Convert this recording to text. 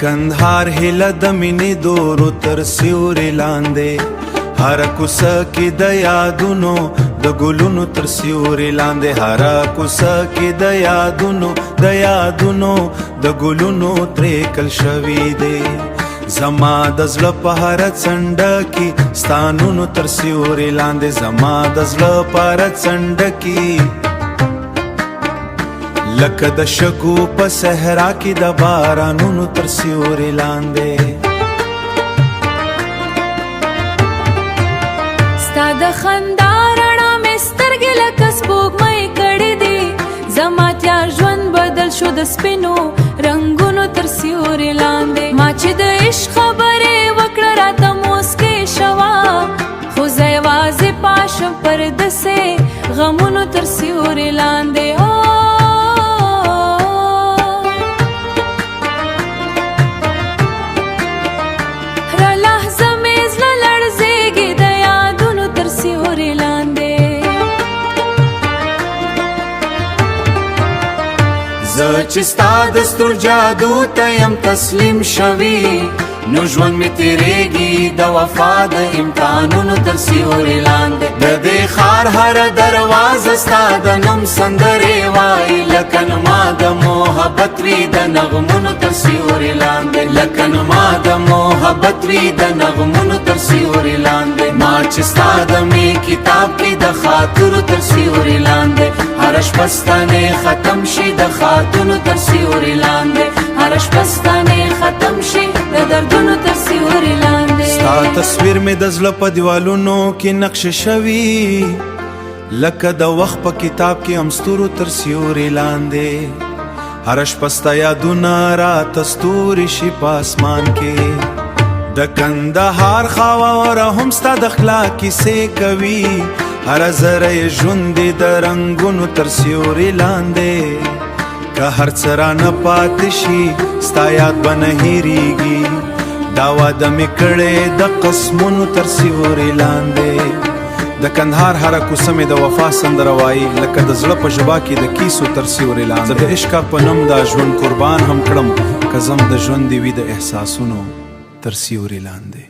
کندهار هیله د مینې دورو تر سیوري لاندې هر کوڅه کې د یادونو د ګلونو تر سیوري لاندې هر کوڅه کې د یادونو د ګلونو ترې کل شوي دی زما د زړه په هر څنډه کې ستانونو تر سیوري لاندې زما د زړه په هر څنډه کې لکه د شګو په صحرا کې د بارانونو تر سیوري لاندې ستا د خندا رڼا مې سترګې لکه سپوږمۍ کړې دي زما تیار ژوند بدل شو د سپینو رنګونو تر سیوري لاندې ما چې د عشق خبرې وکړه راته موسکۍ شوه خو زه یوازې پاشم پردسې غمونو تر سیوري لاندې زه چې ستا د ستر جادو ته یم تسلیم شوي نو ژوند مې تېرېږي د وفا د امتحانونو تر سیوري لاندې د دې ښار هره دروازه ستا د نوم سندرې وایي لکه نما د محبت وي د نغمونو تر سیوري لاندې لکه نما د محبت وي د نغمونو تر سیوري لاندې ما چې ستا د مې کتاب کې د خاطرو تر سیوري لاندې هر شپه ستانې ختم شي د خاطرو تر سیوري لاندې هر شپه ستانې ختم شي د دردونو تر سیوري لاندې ستا تصویر مې د زړه په دیوالونو کې نقش شوي لکه د وخت په کتاب کې هم ستورو تر سیوري لاندې هر شپه ستا یادونه راته ستوري شي په اسمان کې د کندهار خاوره هم ستا د ښکلا کیسې کوي هر ذره ژوند د رنګونو تر سیوري لاندې که هر څه رانه پاتې شي ستا یاد به نه هېرېږي دا واده مې کړې د قسمونو تر سیوري لاندې د کندهار هره کوڅه مې د وفا سندره وایي لکه د زړه په ژبه کې د کیسو تر سیوري لاندې زه د عشقه په نوم دا ژوند قربان هم کړم که زم د ژوند دې وي د احساسونو تر سیوري لاندې